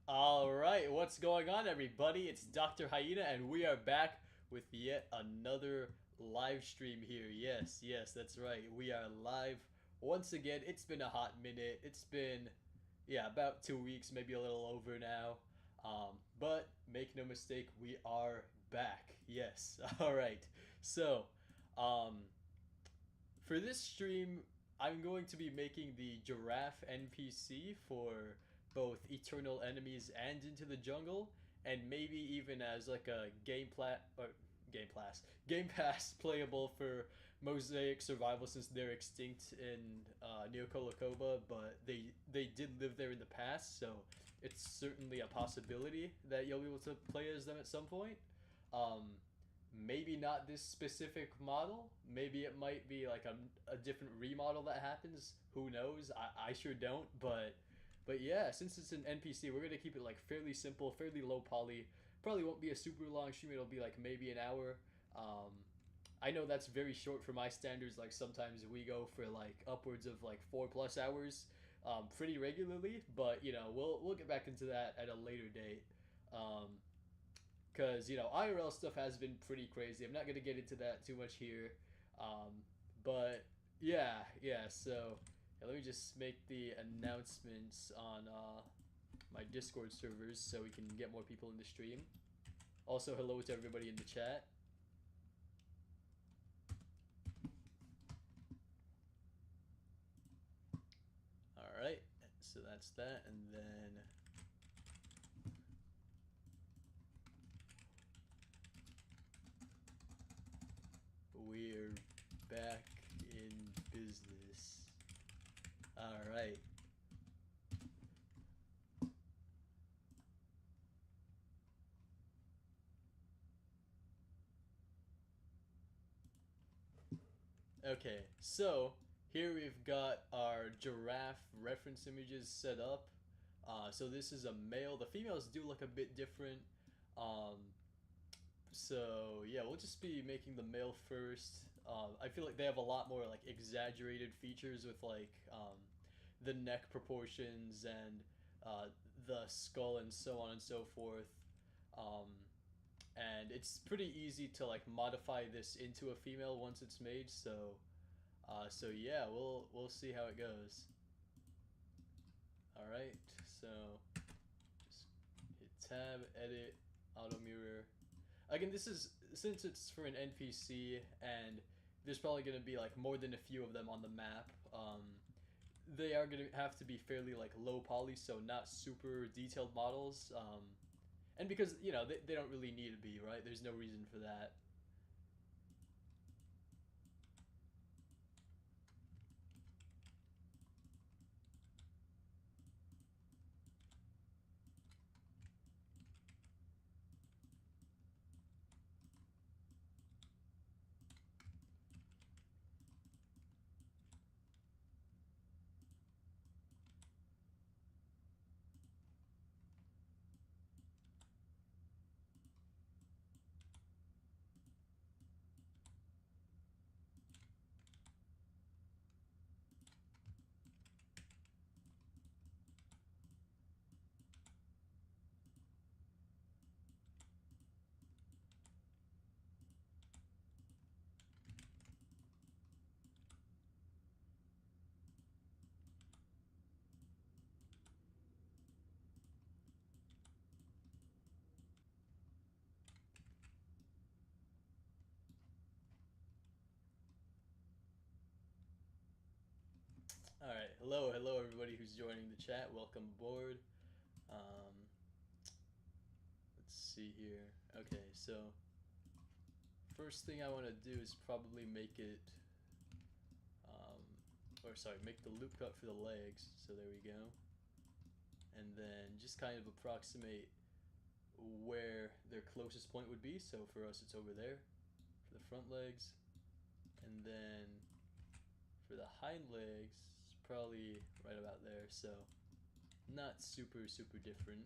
Alright, what's going on, everybody? It's Dr. Hyena, and we are back with yet another live stream here. Yes, that's right. We are live once again. It's been a hot minute. It's been, yeah, about 2 weeks, maybe a little over now. But make no mistake, we are back. Yes, alright. So, um, for this stream, I'm going to be making the Giraffe NPC for both Eternal Enemies and Into the Jungle, and maybe even as like a Game Pass playable for Mosaic Survival, since they're extinct in Neo Colocoba, but they did live there in the past, so it's certainly a possibility that you'll be able to play as them at some point. Um, Maybe not this specific model. Maybe it might be like a different remodel that happens. Who knows? I sure don't. But yeah, since it's an NPC, we're gonna keep it like fairly simple, fairly low poly. Probably won't be a super long stream. It'll be like maybe an hour. Um, I know that's very short for my standards. Like sometimes we go for like upwards of like 4+ hours, pretty regularly. But we'll get back into that at a later date. Um, because IRL stuff has been pretty crazy. I'm not gonna get into that too much here, um, but yeah. So yeah, let me just make the announcements on my Discord servers so we can get more people in the stream. Also, hello to everybody in the chat. All right, so that's that, and then we're back in business. All right. Okay, so here we've got our giraffe reference images set up. So this is a male. The females do look a bit different. Um, so yeah, we'll just be making the male first. I feel like they have a lot more like exaggerated features with like the neck proportions and the skull and so on and so forth. Um, and it's pretty easy to like modify this into a female once it's made. So yeah, we'll see how it goes. All right, so just hit tab, edit, auto mirror. Again, this is since it's for an NPC and there's probably gonna be like more than a few of them on the map. They are gonna have to be fairly like low poly, so not super detailed models. And because they don't really need to be, right? There's no reason for that. All right, hello everybody who's joining the chat. Welcome aboard. Um, let's see here. Okay, so first thing I want to do is probably make it, or sorry, make the loop cut for the legs. So there we go. And then just kind of approximate where their closest point would be. So for us, it's over there for the front legs. And then for the hind legs, it's probably right about there. So not super different.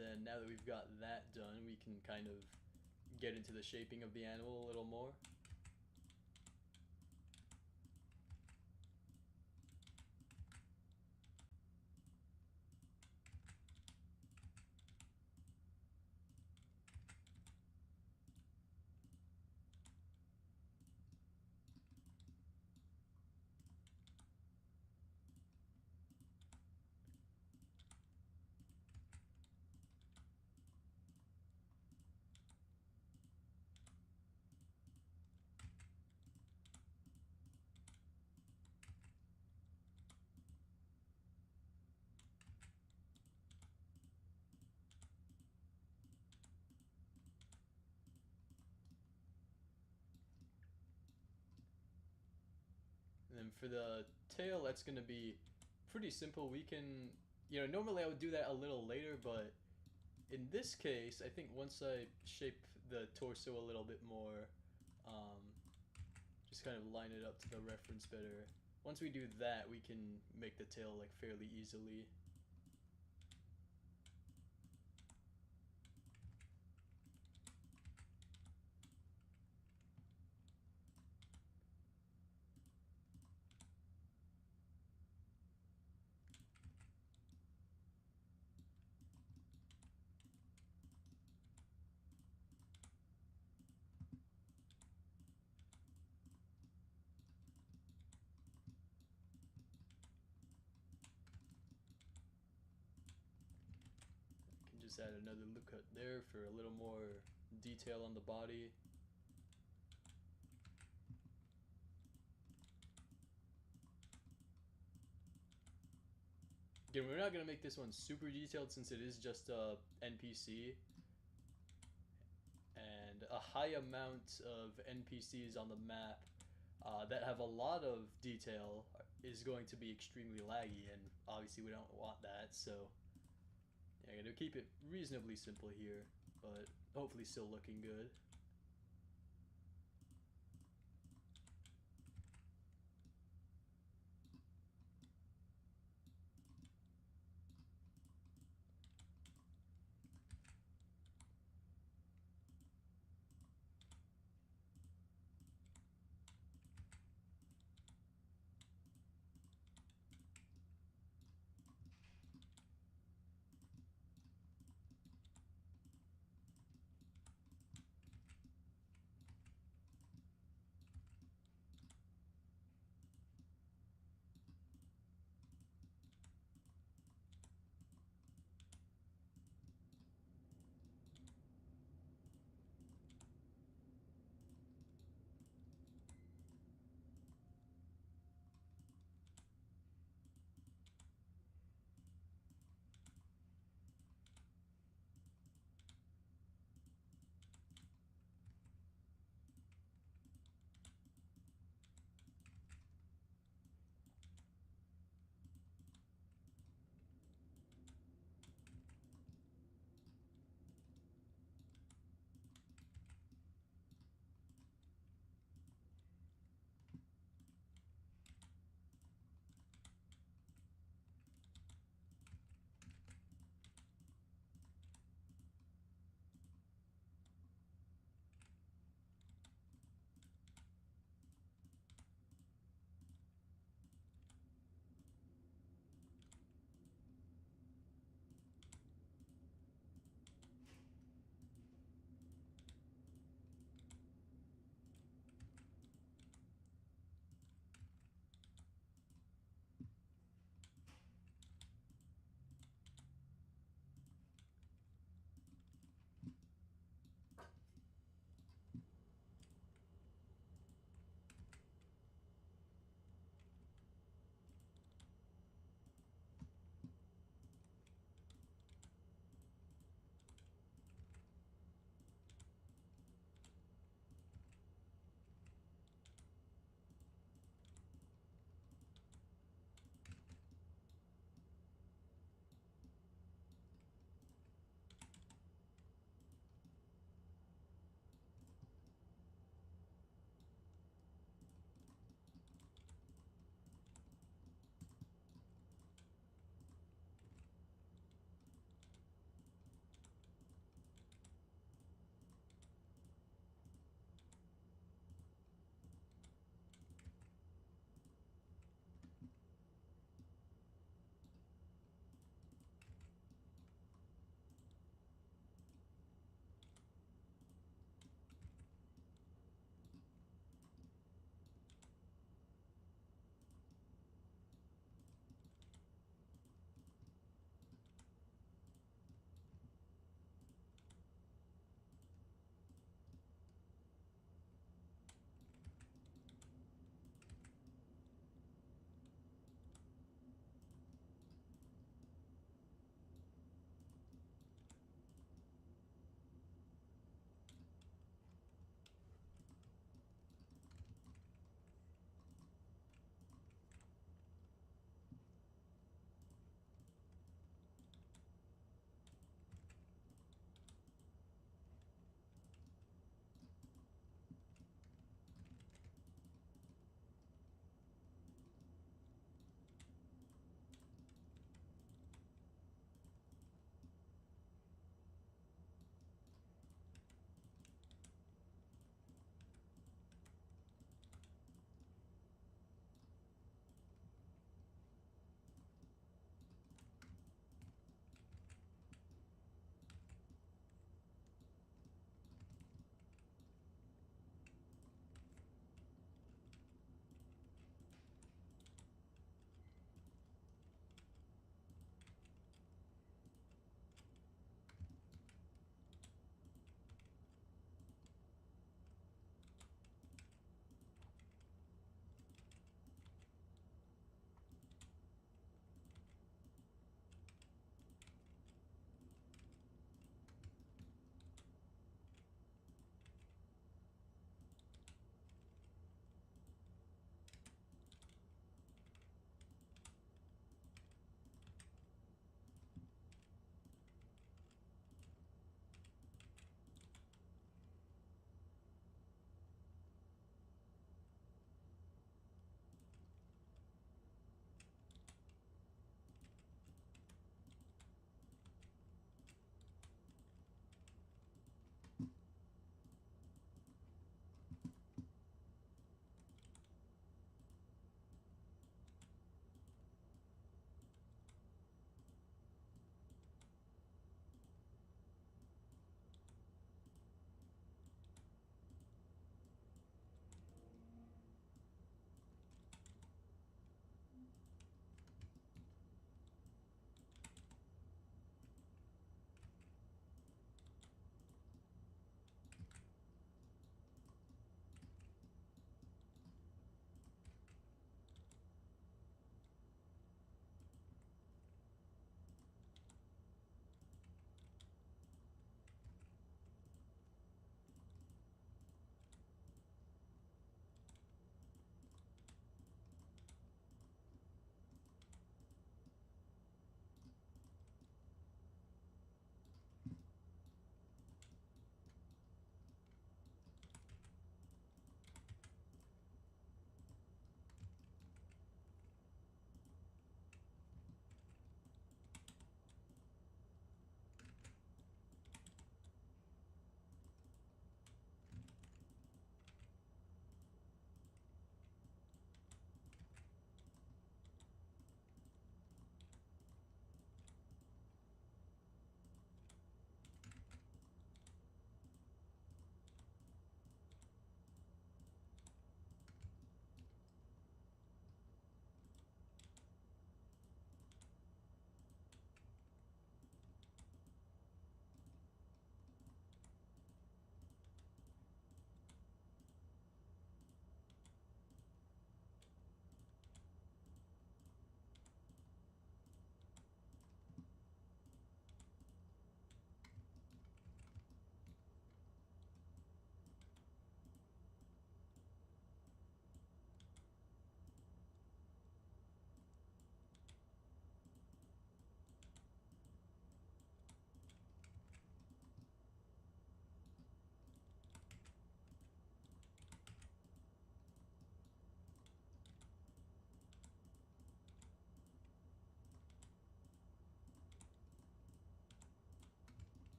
then now that we've got that done, we can kind of get into the shaping of the animal a little more. And then for the tail, that's going to be pretty simple. We can, normally I would do that a little later, but in this case, I think once I shape the torso a little bit more, um, just kind of line it up to the reference better. Once we do that, we can make the tail like fairly easily. Can just add another loop cut there for a little more detail on the body. Again, we're not going to make this one super detailed since it is just a NPC. And a high amount of NPCs on the map that have a lot of detail is going to be extremely laggy, and obviously we don't want that, so yeah, I'm going to keep it reasonably simple here, but hopefully still looking good.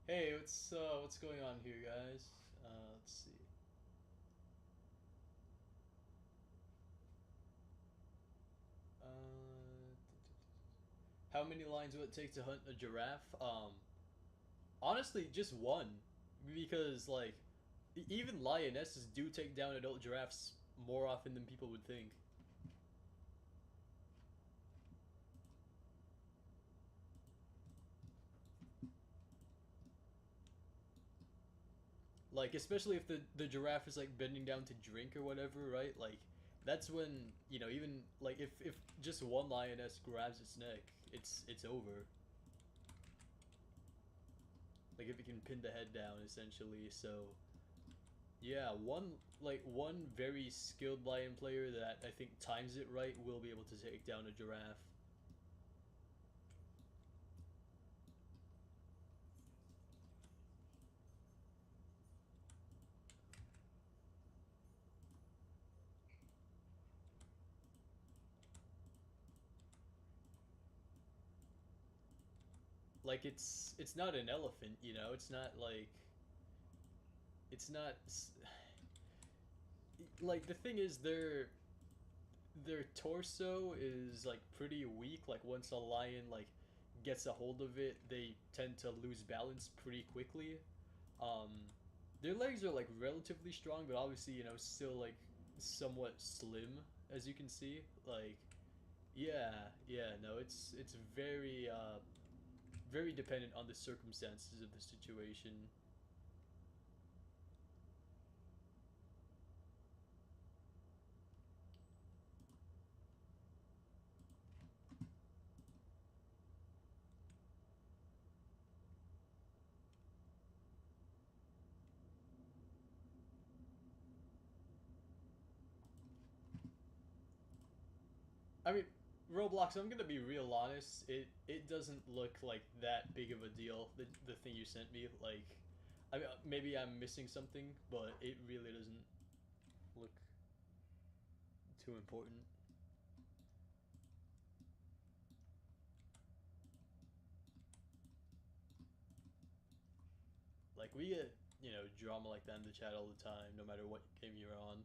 Hey, what's going on here, guys? Let's see. Uh, how many lines will it take to hunt a giraffe? Honestly, just one, because like even lionesses do take down adult giraffes more often than people would think. Like especially if the giraffe is like bending down to drink or whatever, right? Like that's when even like if just one lioness grabs its neck, it's over. Like if it can pin the head down essentially. So yeah, one very skilled lion player that I think times it right will be able to take down a giraffe. Like it's not an elephant, you know. It's not like it's not like the thing is their torso is like pretty weak. Like once a lion like gets a hold of it, they tend to lose balance pretty quickly. Um, their legs are like relatively strong, but obviously still like somewhat slim as you can see. Like yeah, yeah, no, it's very very dependent on the circumstances of the situation. I mean, Roblox. I'm gonna be real honest. It doesn't look like that big of a deal. The thing you sent me, like, I mean, maybe I'm missing something, but it really doesn't look too important. Like we get drama like that in the chat all the time, no matter what game you're on.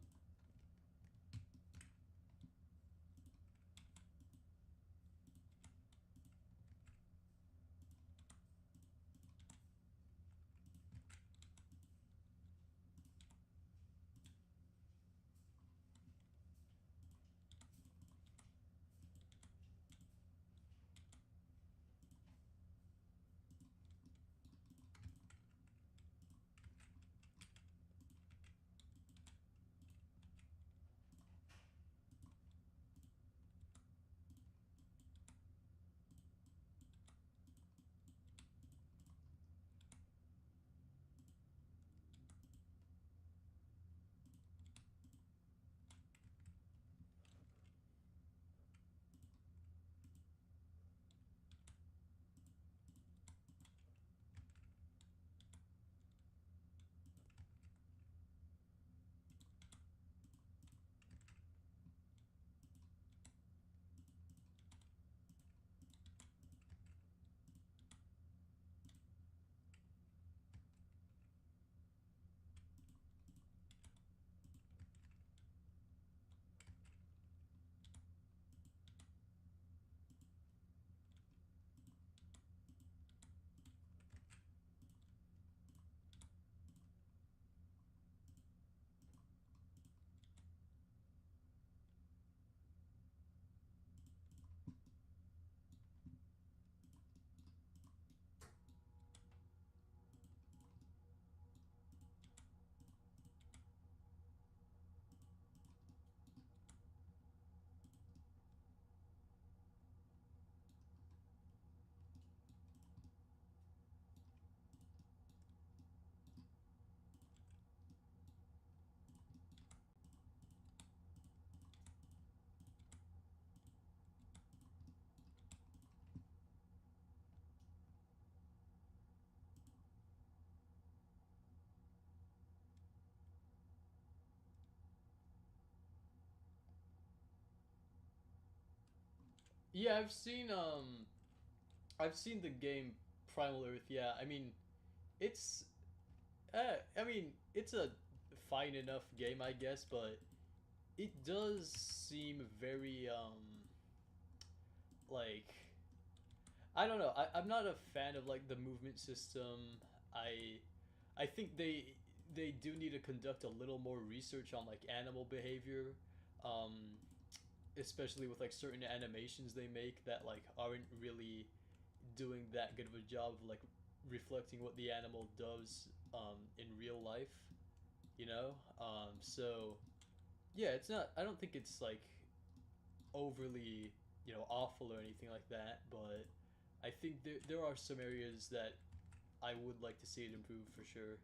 Yeah, I've seen the game Primal Earth. Yeah, I mean It's I mean, it's a fine enough game, I guess, but it does seem very like I don't know. I'm not a fan of like the movement system. I I think they do need to conduct a little more research on like animal behavior, um, especially with like certain animations they make that like aren't really doing that good of a job of like reflecting what the animal does in real life. You know, so yeah, it's not. I don't think it's like overly awful or anything like that, but I think there are some areas that I would like to see it improve for sure.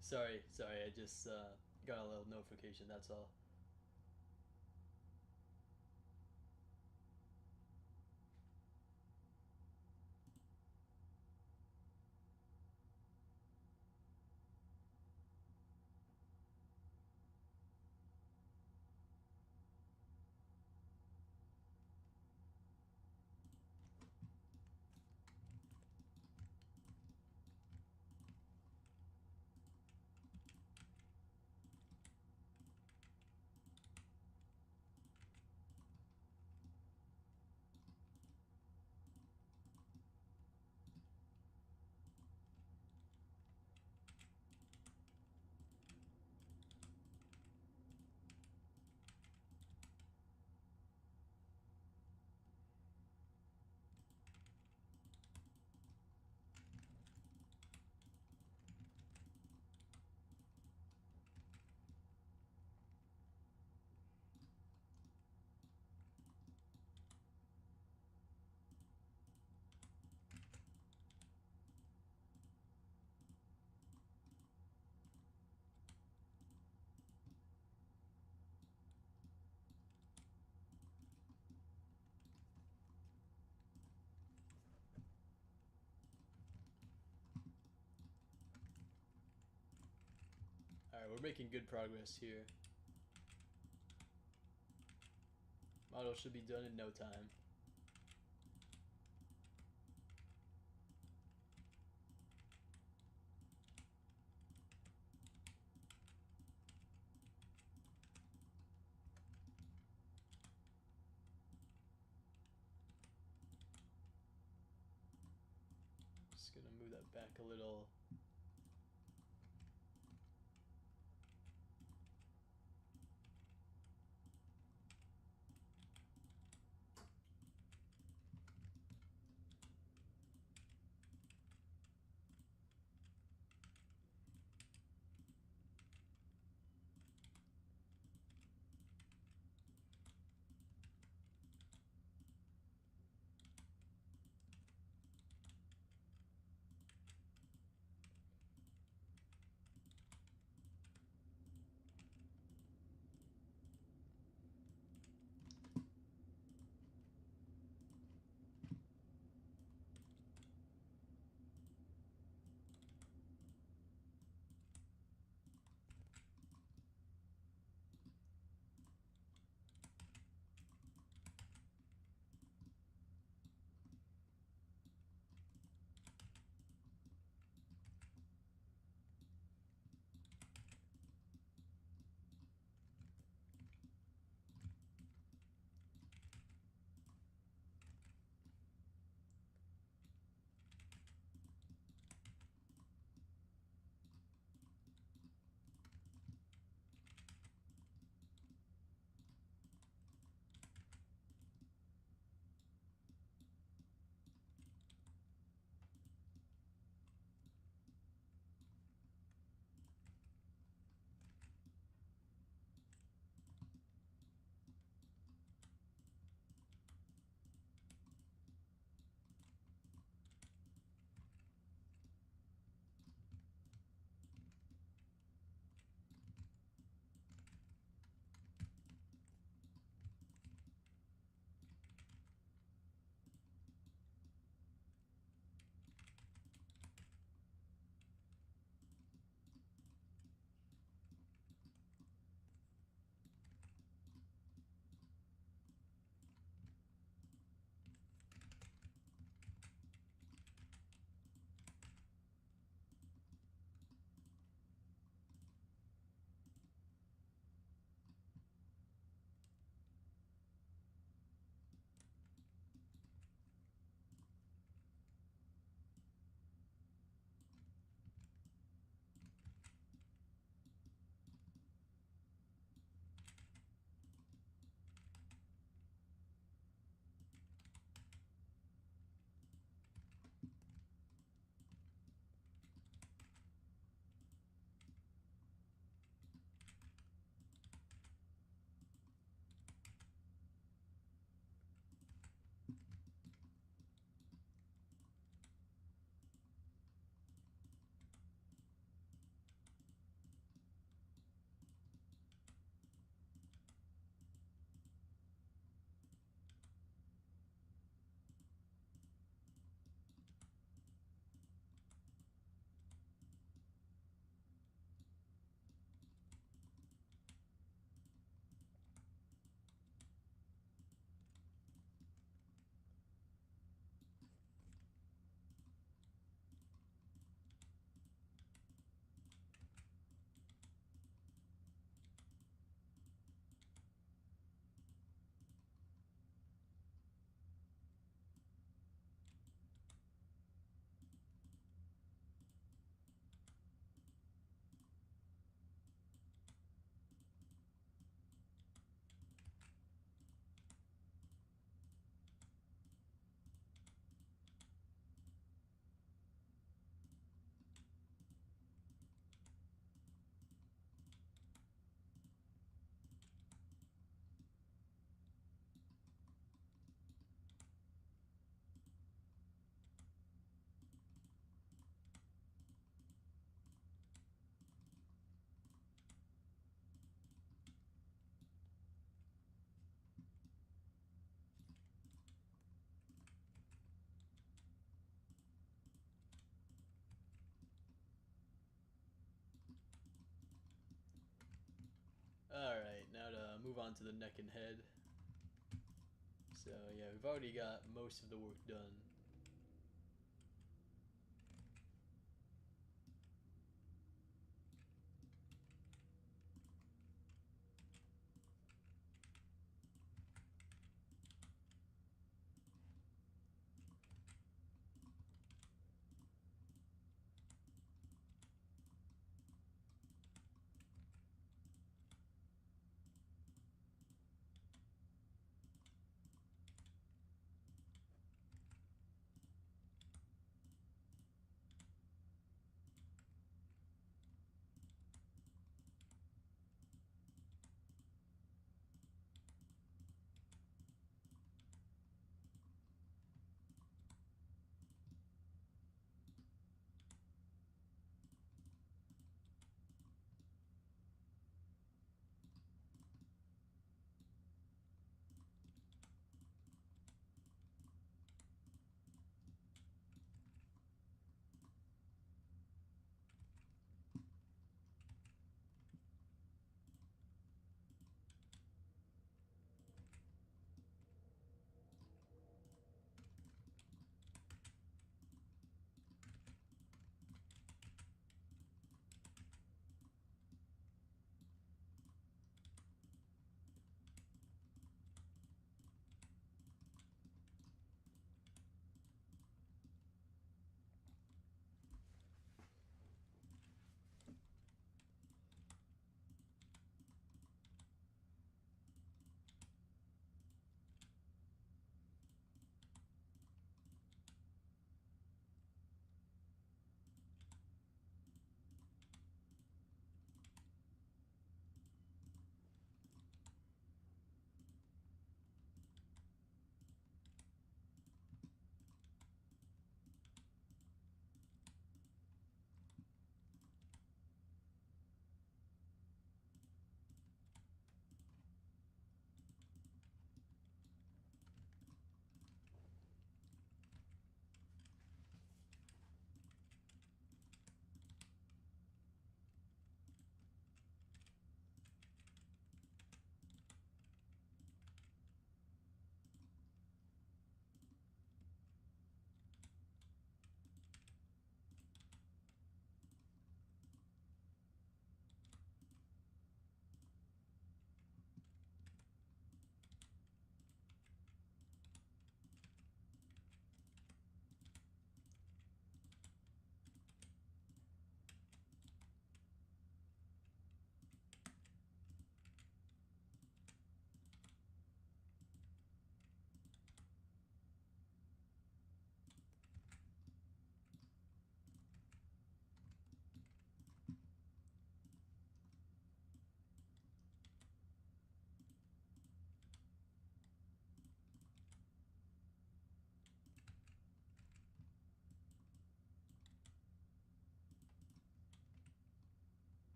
Sorry, I just got a little notification. That's all. All right, we're making good progress here. Model should be done in no time. Just gonna move that back a little. move on to the neck and head. So yeah, we've already got most of the work done.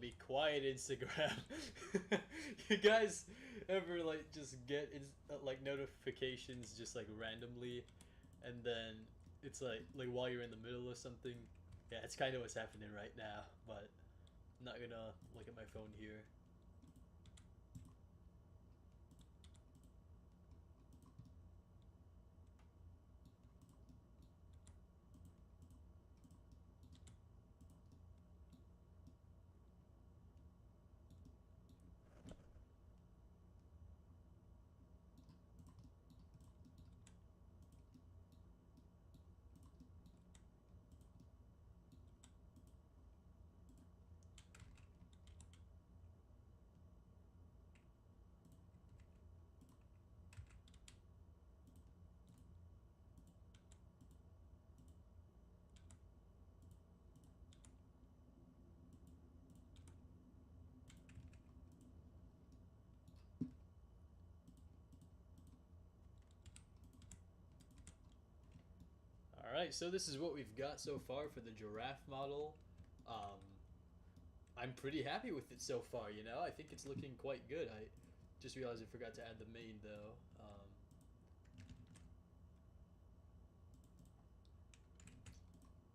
be quiet, Instagram. You guys ever like just get like notifications just like randomly, and then it's like while you're in the middle of something? Yeah, it's kind of what's happening right now. But I'm not gonna look at my phone here. All right, so this is what we've got so far for the giraffe model. Um, I'm pretty happy with it so far. You know, I think it's looking quite good. I just realized I forgot to add the mane though.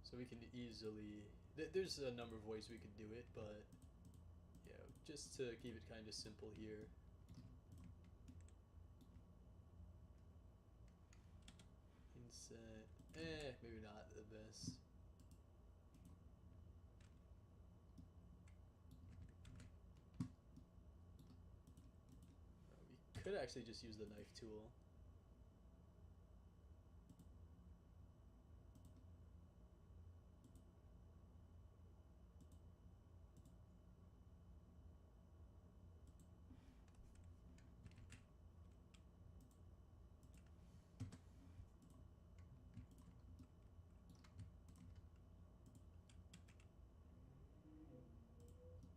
So we can easily. There's a number of ways we could do it, but you know, just to keep it kind of simple here. Inset. Maybe not the best. We could actually just use the knife tool.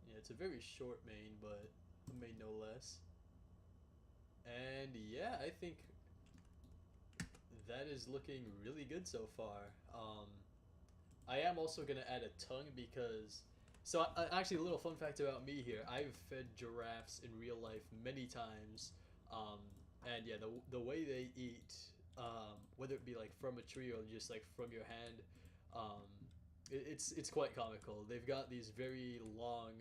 Yeah, it's a very short mane, but a mane no less. And yeah, I think that is looking really good so far. I am also gonna add a tongue because. So actually, a little fun fact about me here: I've fed giraffes in real life many times, and yeah, the way they eat, whether it be like from a tree or just like from your hand, um, it's quite comical. They've got these very long,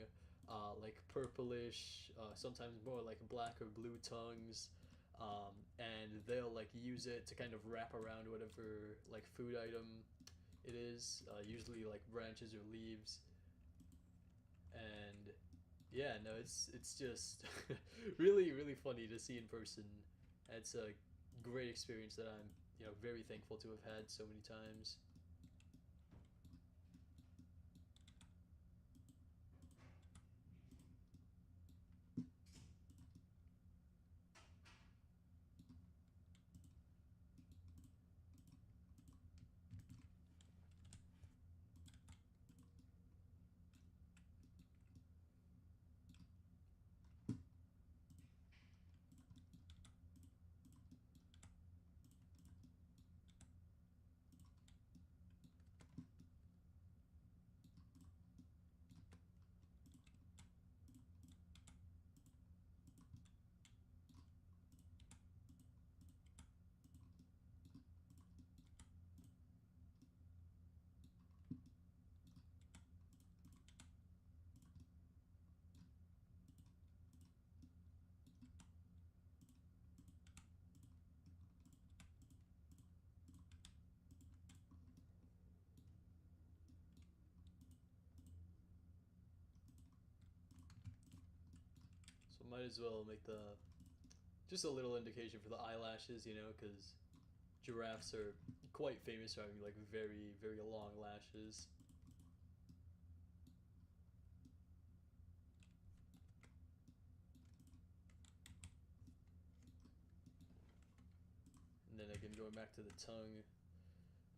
like purplish, sometimes more like black or blue tongues, and they'll like use it to kind of wrap around whatever like food item it is, usually like branches or leaves. And yeah, no, it's just really funny to see in person. It's a great experience that I'm very thankful to have had so many times. So might as well make the just a little indication for the eyelashes, because giraffes are quite famous for having like very long lashes. And then again, going back to the tongue,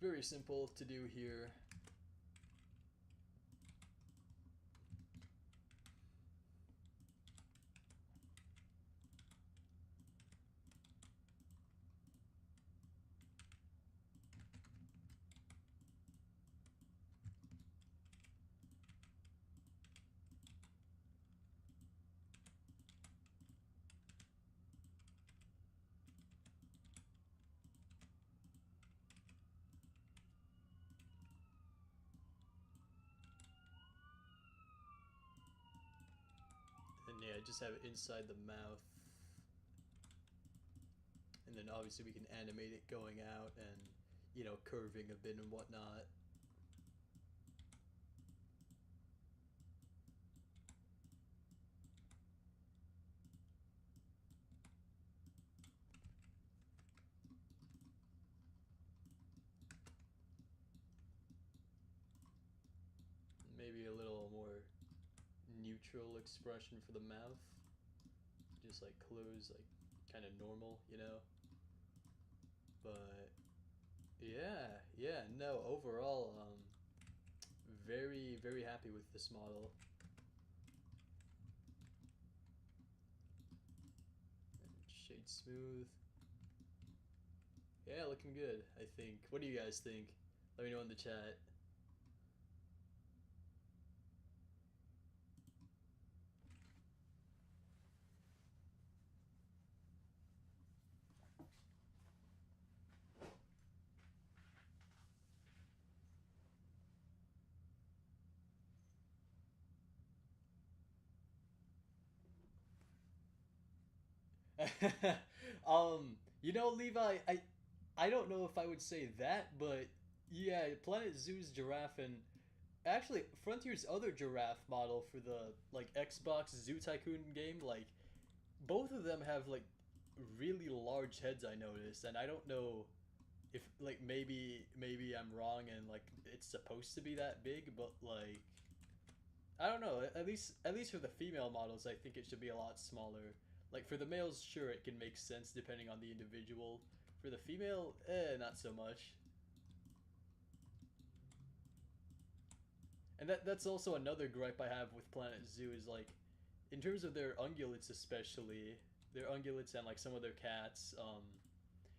very simple to do here. yeah, just have it inside the mouth. And then obviously we can animate it going out and, you know, curving a bit and whatnot. Maybe a little more neutral expression for the mouth. Just like close, like kind of normal, you know? But yeah, yeah, no, overall, very, very happy with this model. And shade smooth. Yeah, looking good, I think. What do you guys think? Let me know in the chat. You know, Levi, I don't know if I would say that, but yeah, Planet Zoo's giraffe and actually Frontier's other giraffe model for the like Xbox Zoo Tycoon game, like both of them have like really large heads I noticed, and I don't know if like maybe I'm wrong and like it's supposed to be that big, but like I don't know. At least for the female models, I think it should be a lot smaller. Like for the males, sure, it can make sense depending on the individual. For the female, not so much. And that's also another gripe I have with Planet Zoo is like, in terms of their ungulates especially, their ungulates and like some of their cats,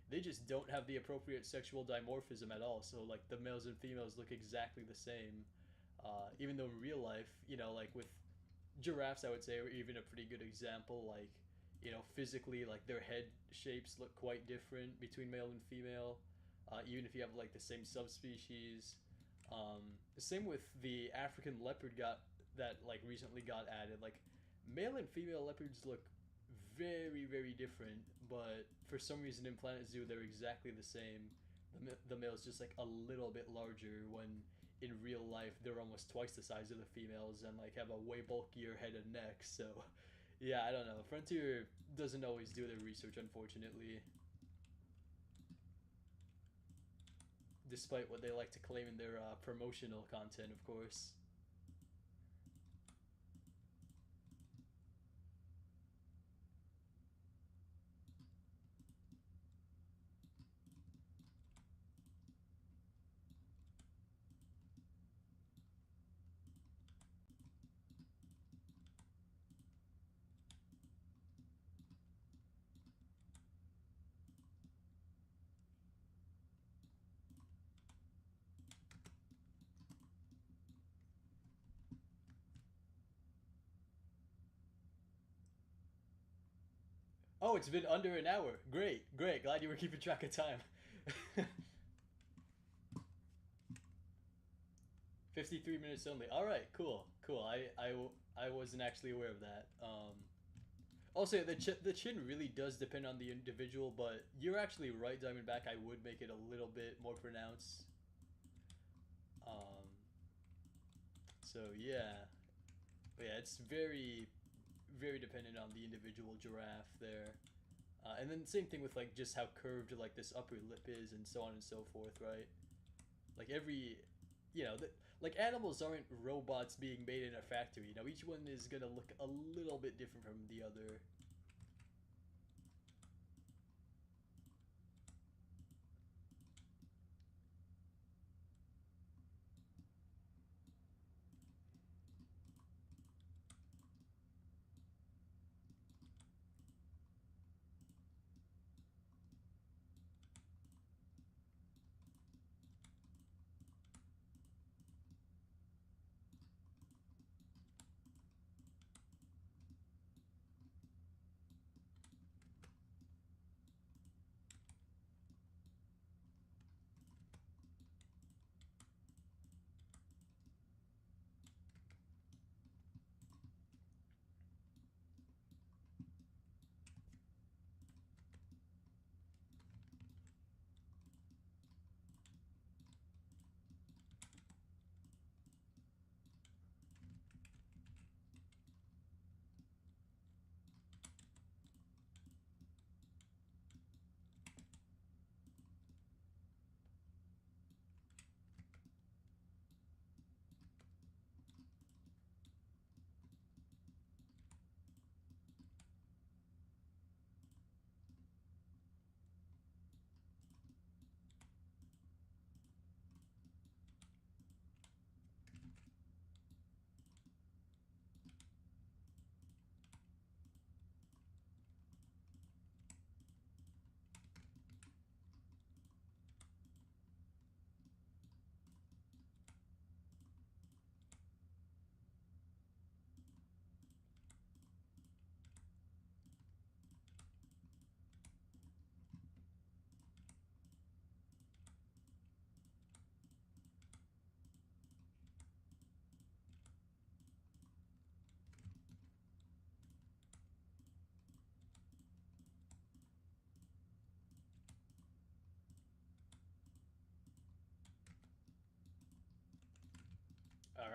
they just don't have the appropriate sexual dimorphism at all. So like the males and females look exactly the same, even though in real life, you know, like with giraffes, I would say, are even a pretty good example. Like, you know, physically, like their head shapes look quite different between male and female, even if you have like the same subspecies. The same with the African leopard got that like recently got added. Like, male and female leopards look very very different, but for some reason in Planet Zoo they're exactly the same. The male's just like a little bit larger when in real life they're almost twice the size of the females and like have a way bulkier head and neck. So yeah, I don't know. Frontier doesn't always do their research, unfortunately, despite what they like to claim in their promotional content, of course. Oh, it's been under an hour. Great, great. Glad you were keeping track of time. 53 minutes only. All right, cool, cool. I wasn't actually aware of that. Also, the chin really does depend on the individual, but you're actually right, Diamondback. I would make it a little bit more pronounced. Um, so yeah, but yeah, it's very, very dependent on the individual giraffe there. And then same thing with like just how curved like this upper lip is and so on and so forth, right? Like every, you know, like animals aren't robots being made in a factory. You know, each one is gonna look a little bit different from the other.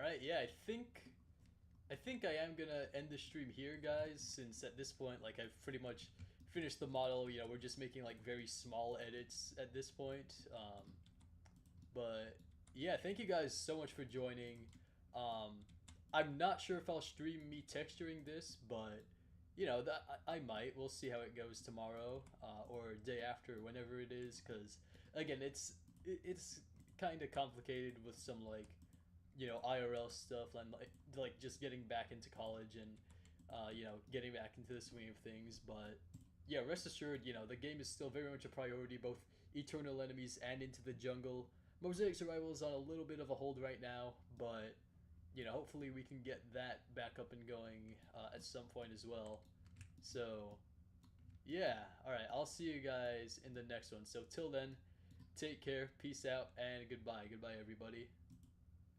right, yeah, I think I am gonna end the stream here, guys, since at this point, like, I've pretty much finished the model. You know, we're just making like very small edits at this point. But yeah, thank you guys so much for joining. Um, I'm not sure if I'll stream me texturing this, but you know that I might. We'll see how it goes tomorrow or day after, whenever it is. Because again, it's kind of complicated with some like IRL stuff and like just getting back into college and getting back into the swing of things. But yeah, rest assured, the game is still very much a priority, both eternal enemies and into the jungle. Mosaic Survival is on a little bit of a hold right now, but hopefully we can get that back up and going at some point as well. So yeah, all right, I'll see you guys in the next one. So till then, take care, peace out, and goodbye. Goodbye, everybody.